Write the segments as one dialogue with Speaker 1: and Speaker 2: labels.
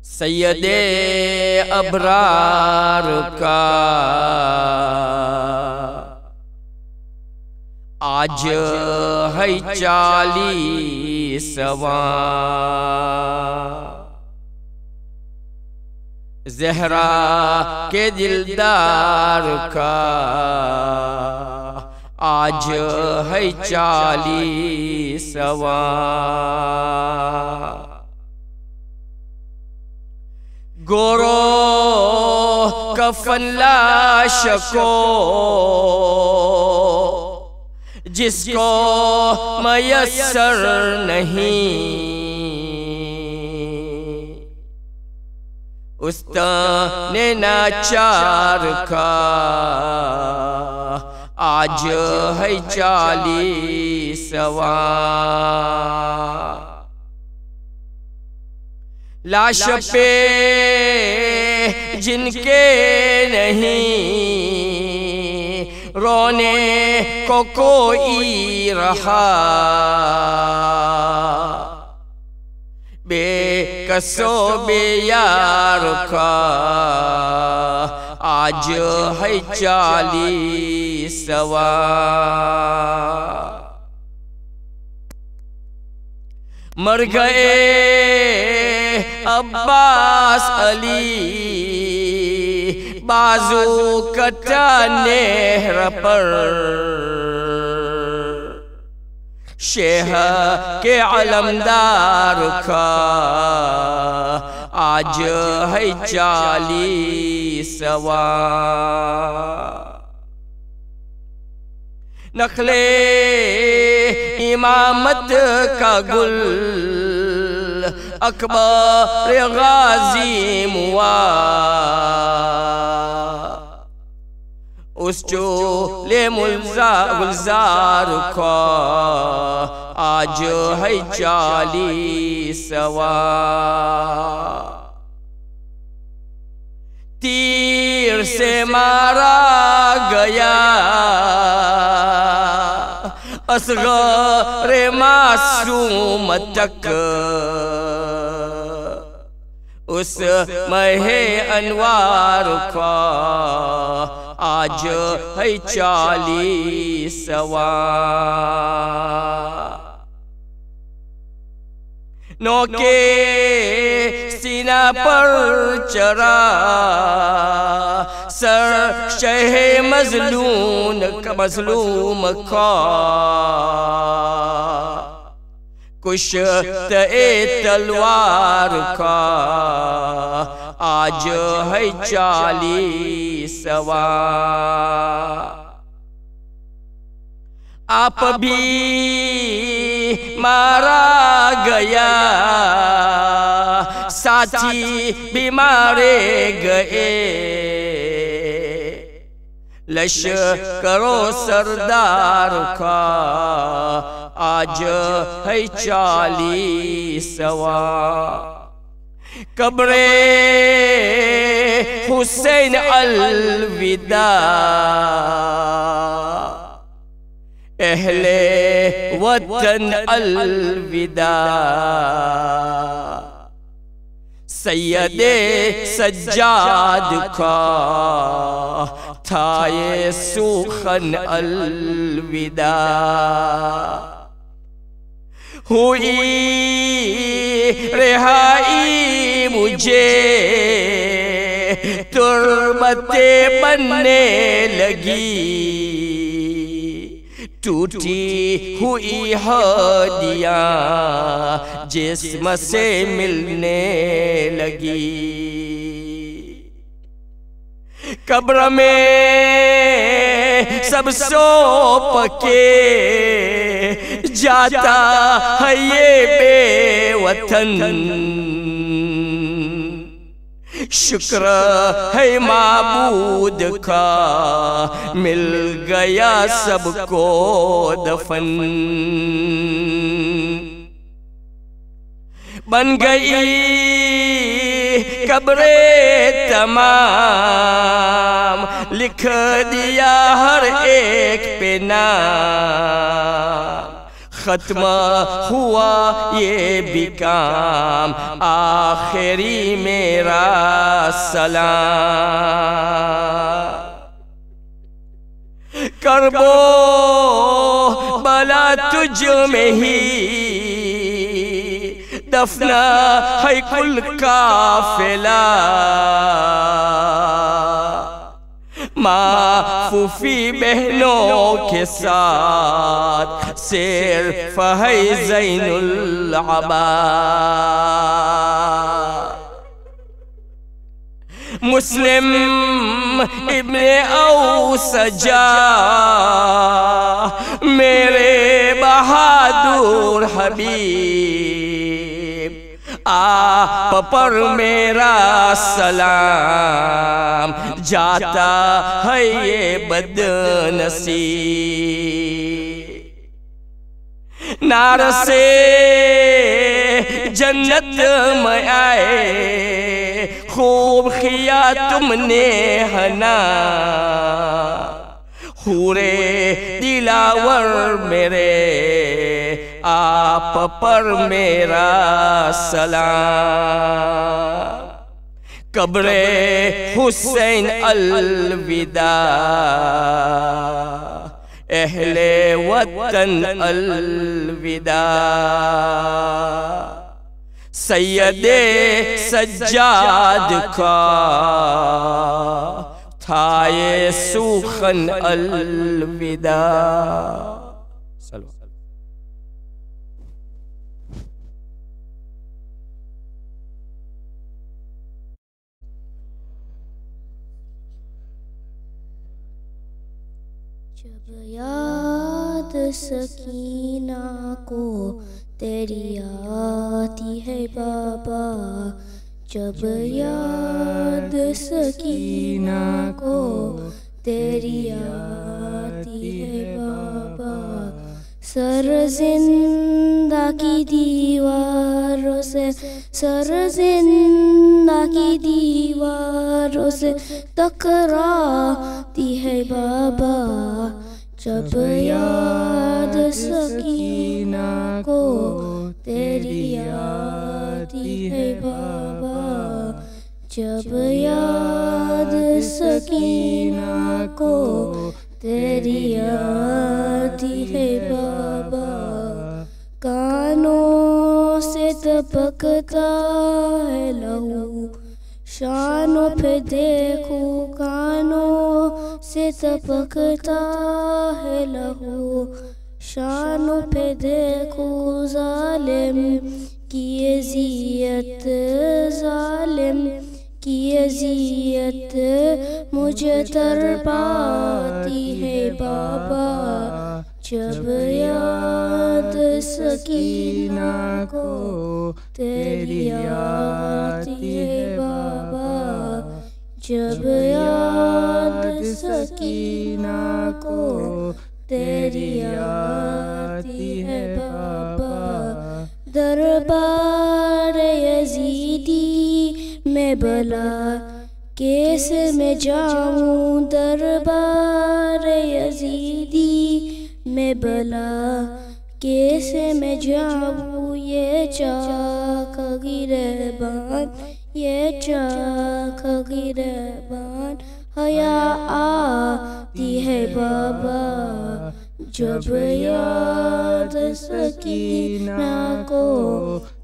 Speaker 1: सैयदे अबरार का आज है 40वां, ज़हरा के दिलदार का आज है 40वां। गोरो कफन लाश को जिसको मयस्सर नहीं, उस्ताने नाचार का आज है 40वां। लाश पे जिनके नहीं रोने को कोई रहा, बेकसो बेयार का आज है 40वां। मर गए अब्बास अली बाजू कटा नेहर पर, शेह के अलमदार का आज है 40वां। नखले इमामत का गुल अकबर गाजी मुआ, उस चोले गुलजार का आज है 40वां। तीर से मारा गया असग़र मासूम तक, उस महे अनवार का आज है 40वां। नौके सीना पर चरा सर शहे मजलूम का, कुश्ते तलवार का आज है 40वां। आप भी मारा गया साथी भी मारे गए, लश्करो सरदार का आज है 40वां। कब्रे हुसैन अलविदा, अहले वतन अलविदा, सैयदे सज्जाद का था ये सुखन अलविदा। हुई रिहाई मुझे तुर्बते बनने लगी, टूटी हुई हड्डियां जिस्म से मिलने लगी। कब्र में सब सौंप के जाता है ये बेवतन, शुक्र है माबूद का मिल गया सबको दफन। बन गई कब्रे तमाम, लिख दिया हर एक पे नाम, खत्म हुआ ये भी काम, आखिरी मेरा सलाम। करबो बला तुझ में ही दफना है कुल काफिला, माँ फूफी बहनों के साथ सिर्फ है ज़ैनुल आबाद। मुस्लिम इब्ने औसजा मेरे बहादुर हबीब, आप पर मेरा सलाम, जाता है ये बदनसीब। नार से जन्नत में आए खूब किया तुमने हना, हुरे दिलावर मेरे आप पर मेरा सलाम। कब्रे हुसैन अलविदा, अहले वतन अलविदा। सैयदे सज्जाद का था ये सुखन अलविदा।
Speaker 2: जब याद सकीना को तेरी आती है बाबा, जब याद सकीना को तेरी आती है बाबा, सर जिंदा की दीवारों से, सर जिंदा की दीवारों से टकराती है बाबा, जब याद सकीना को तेरी आती है बाबा, जब याद सकीना को तेरी आती है बाबा। कानों से टपकता है लहू, शानों पे देखूं कानों से टपकता है लहू, शानों पे देखूं जालिम की अज़ियत, जालिम की अज़ियत मुझे तड़पाती है बाबा, जब याद सकीना को तेरी आती है बाबा, जब याद सकीना को तेरी आती है बाबा। दरबार यजीदी में भला कैसे मैं जाऊं, दरबार यजीदी में भला कैसे मैं जाऊं, ये चाक गिरबान, ये चाक गिरबान हया आती है बाबा, जब याद सकीना को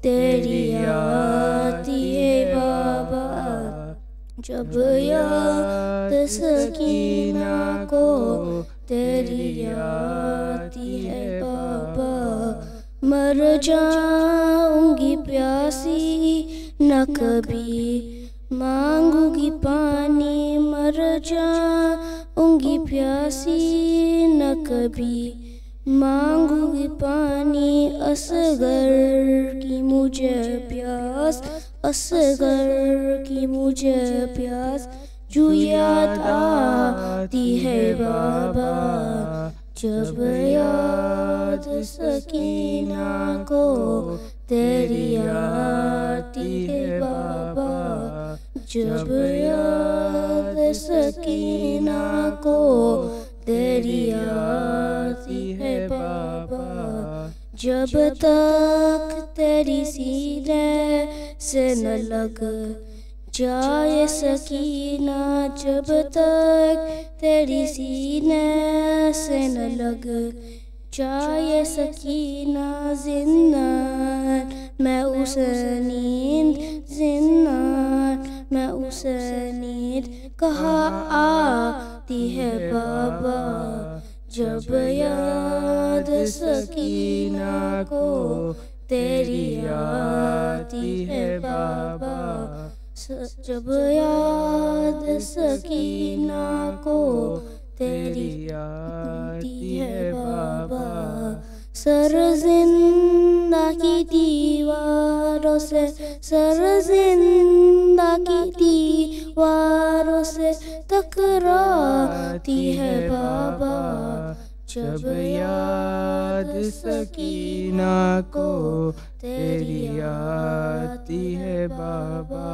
Speaker 2: तेरी आती है बाबा, जब याद सकीना को तेरी आती है बाबा। मर जाऊंगी प्यासी न कभी मांगूंगी पानी, मर जाऊंगी प्यासी न कभी मांगूंगी पानी, असगर की मुझे प्यास, असगर की मुझे प्यास जो याद आती है बाबा, जब याद सकीना को तेरी आती है बाबा, जब याद सकीना को तेरी आती है बाबा। जब तक तेरी सीने से न लग जाए सकीना, जब तक तेरी सीने से न लग जाए सकीना। जिन्नान मैं उसे नींद, जिन्नान मैं उसे नींद कहाँ आती है बाबा, जब याद सकीना को तेरी आती है बाबा, जब याद सकीना को तेरी आती है बाबा। सर जिंदा की दीवारों से, सर जिंदा की दीवारों से टकराती है बाबा, जब याद सकीना को तेरी आती है बाबा,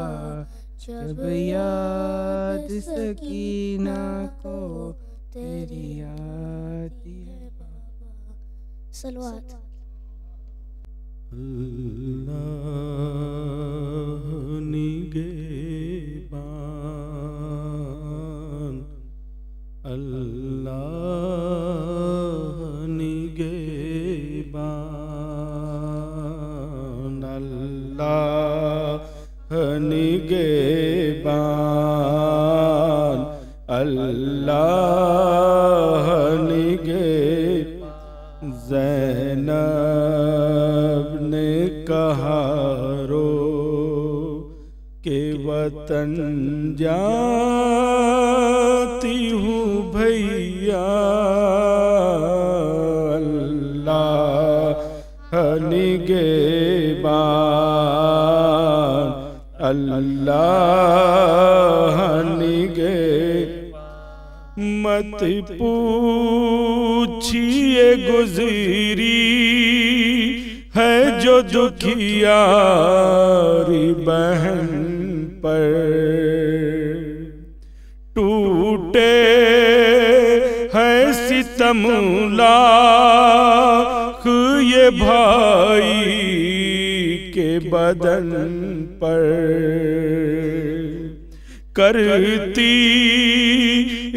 Speaker 2: जब याद सकीना को तेरी आती है बाबा। सलवात।
Speaker 3: अल्लाह निगहबान, अल्लाह निगहबान, अल्लाह निगहबान, अल्लाह निगहबान। ज़ैनब ने कहा रो के वतन जाती हूँ भैया, अल्लाह निगहबान, अल्लाह निगहबान। मत पूछिए गुज़री है जो दुखियारी बहन पर, टूटे है सितम लाख ये भाई के बदन पर, करती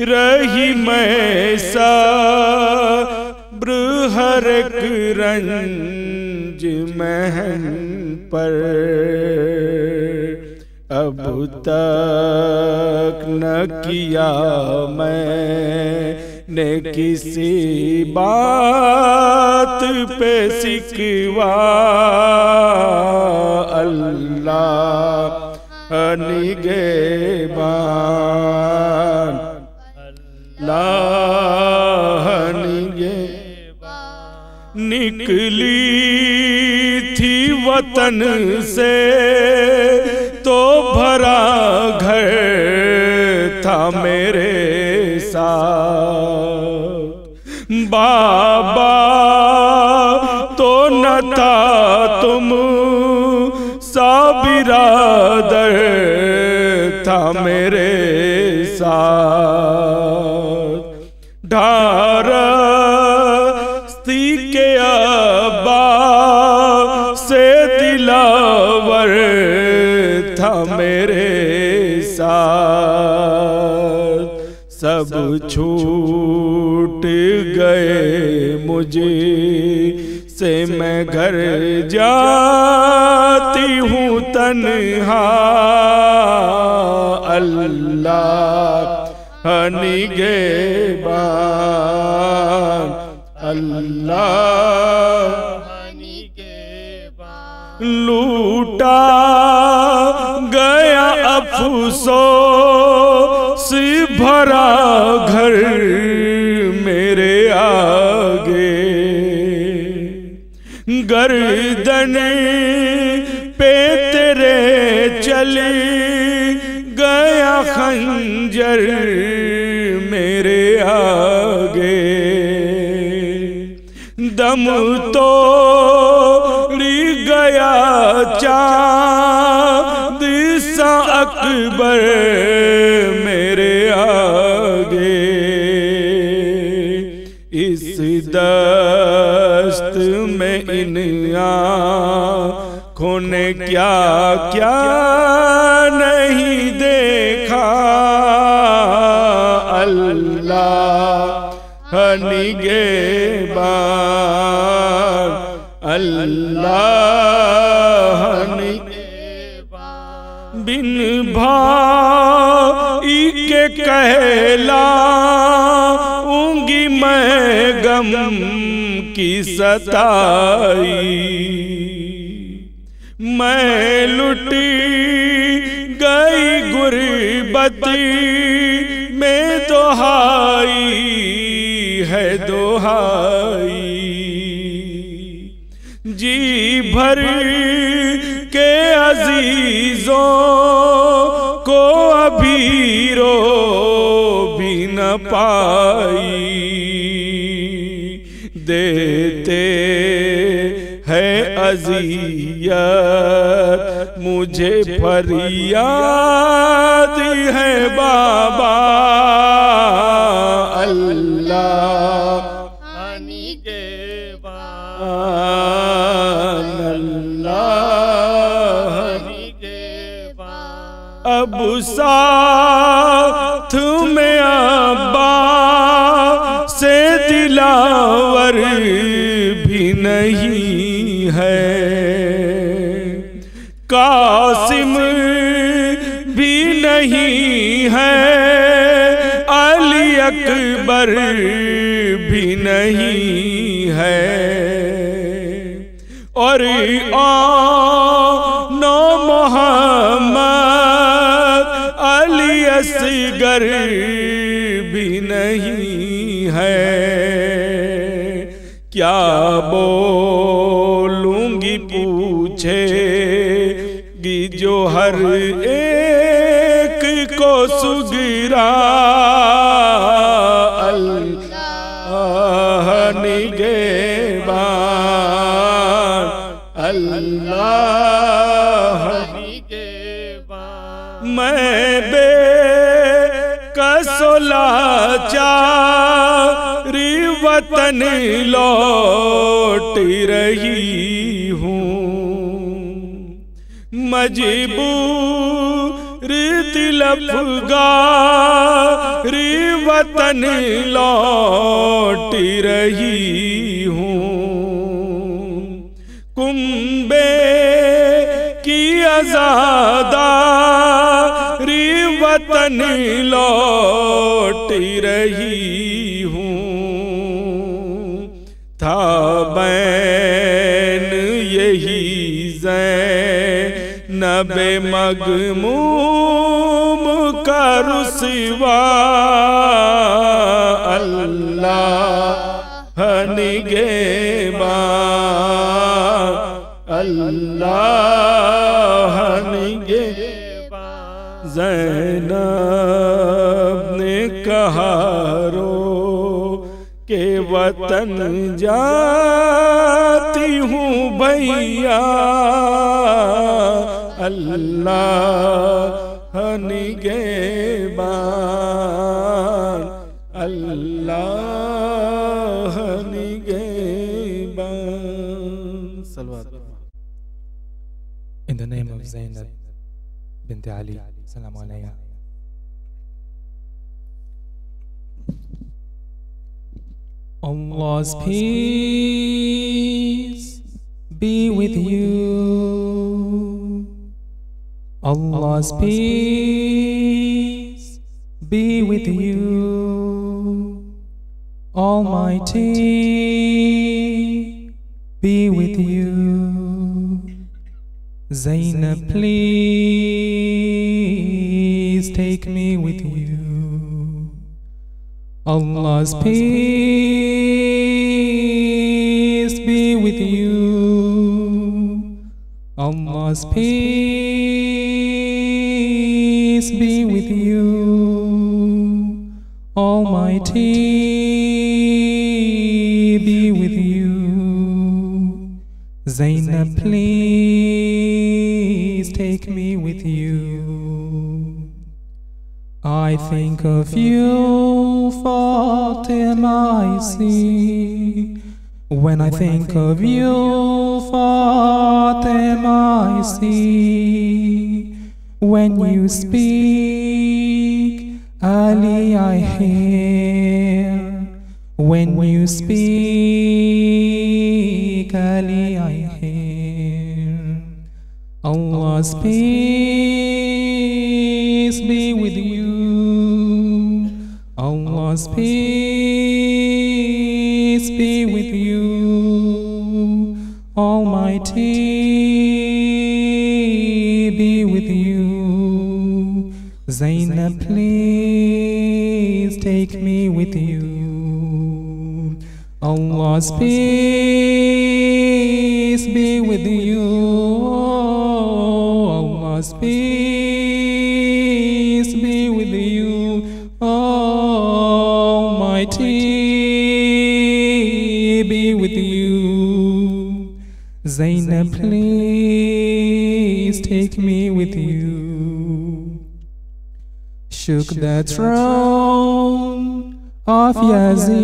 Speaker 3: रही मैं सब्र हर एक रंज महन पर, अब तक न किया मैंने किसी बात पे शिकवा, अल्लाह निगहबान, अल्लाह निगहबान। निकली थी वतन से तो भरा घर था मेरे साथ, बाबा तो न था तुम सा बिरादर था मेरे साथ, ढारस्ती के अब्बा से दिलावर था मेरे साथ। सब छूट गए मुझे से मैं घर जाती हूँ तन्हा, अल्लाह निगहबान, अल्लाह निगहबान। लूटा गया अफसोस भरा घर मेरे आगे, गर्दन पे तेरे चली गया खंजर मेरे आगे, दम तोड़ी गया चाँद सा अकबर मेरे आगे, इस दस्त दस्त में इन आँखों ने क्या क्या नहीं देखा। अल्लाह निगहबान, अल्लाह निगहबान। बिन भाई के कहलाऊंगी मैं गम की सताई। मैं लुटी गई गुर्बती में दोहाई है दोहाई। जी भर के अजीजों को अभी रो भी न पाई। देते है अज़ियत मुझे फरियाद है बाबा। अल्लाह निगहबान, अल्लाह निगहबान। अब साथ में अब्बा से दिलावर भी नहीं है। कासिम भी नहीं है, अली अकबर भी नहीं है। और आनो मोहम्मद अली असगर भी नहीं है। क्या बोलूंगी पूछेगी जो हर एक को सुगिरा। अल्लाह निगहबान, अल्लाह निगहबान। मैं बेकसो लाचार वतन लौट रही हूँ। मजबूर दिल अफ़गार वतन लौट रही हूँ। कुंबे की आज़ादारी वतन लौट रही हूँ। था बैन यही ज़ैनब मग़मूम का रुसवा। अल्लाह निगहबान, अल्लाह निगहबान। ज़ैनब ने कहा रो के वतन जाती हूँ भैया। अल्लाह निगहबान, अल्लाह निगहबान। सल्लल्लाहु अलैहि वसल्लम। In the name of Zainab bint Ali, Salaam alayha.
Speaker 2: Allah's peace be with you. Allah's peace be with you. Almighty be with you. Zainab, please take me with you. Allah's peace be with you. Allah's peace be with you. Almighty be with you. Zainab, please take me with you. I think of you, Fatima, I see When I think of you, Fatima, I see. When you speak, Ali, I hear. When you speak, Ali, I hear. Allah's peace be with you. Allah's peace be with you. Almighty be with you. Zainab, please take me with you. Allah's peace be with you. Allah's peace be with you. Almighty be with you. Zainab, please take me with you. Shook the throne of Yazid.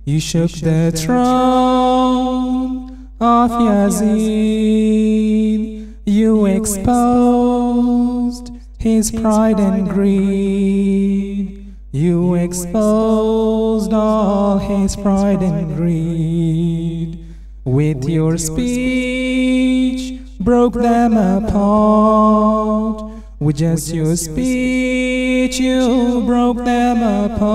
Speaker 2: You shook the throne of Yazid. You exposed his pride and greed. You exposed all his pride and greed. With your speech, broke them apart. With just your speech, you broke them apart.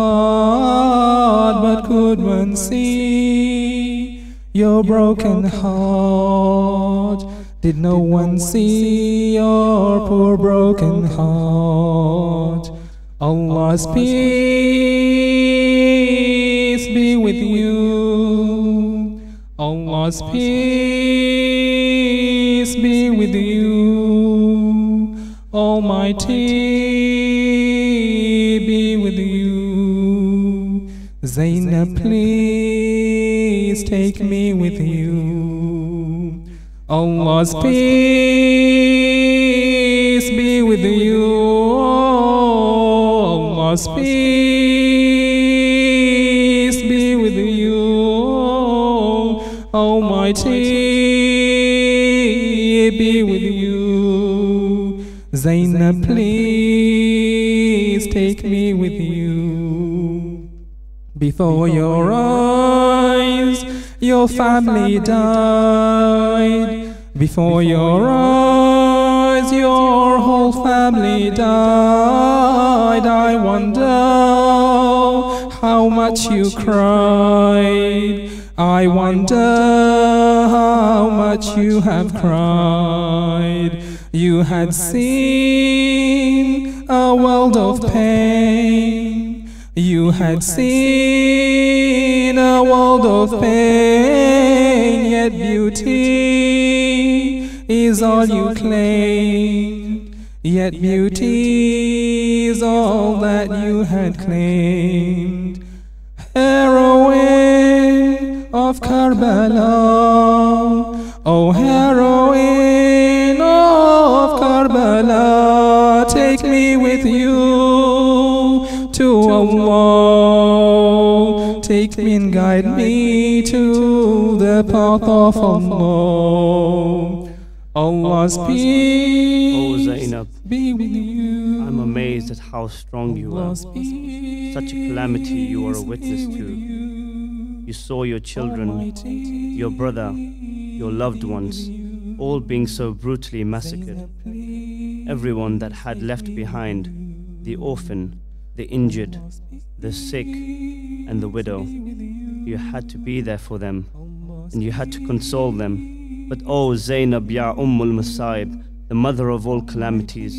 Speaker 2: But could one see your broken heart? Did no one see your poor broken heart? Allah's peace be with you. Allah's peace be with you. Almighty be with you. Zainab, please take me with you. Allah's peace be with you. Allah's peace be with you. Almighty be with you. Zainab, please take me with you. Before your eyes, your family died. Before your eyes, your whole family died. I wonder how much you cried. I wonder how much you have cried. You had seen a world of pain. You had seen a world of pain. Yet beauty is all you claimed. Yet beauty is all that you had claimed. Heroine of Karbala, oh heroine of Karbala, take me with you to Allah. Take me and guide me to the path of Allah. Allah's peace
Speaker 4: Oh Zainab,
Speaker 2: be with you.
Speaker 4: I'm amazed at how strong you are. Such a calamity you are a witness to. You saw your children, your brother, your loved ones, all being so brutally massacred. Everyone that had left behind, the orphan, the injured, the sick, and the widow. You had to be there for them, and you had to console them. But oh Zainab, Ya Ummul Masaib, the mother of all calamities,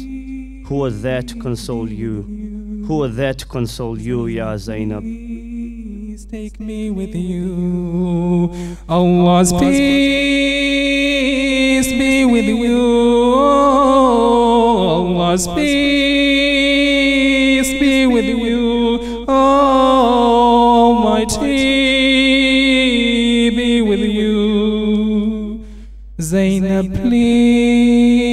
Speaker 4: who was there to console you? Who was there to console you, Ya Zainab?
Speaker 2: Please take me with you. Allah's peace be with you. Allah's peace be with you. Almighty be with you. Zainab, please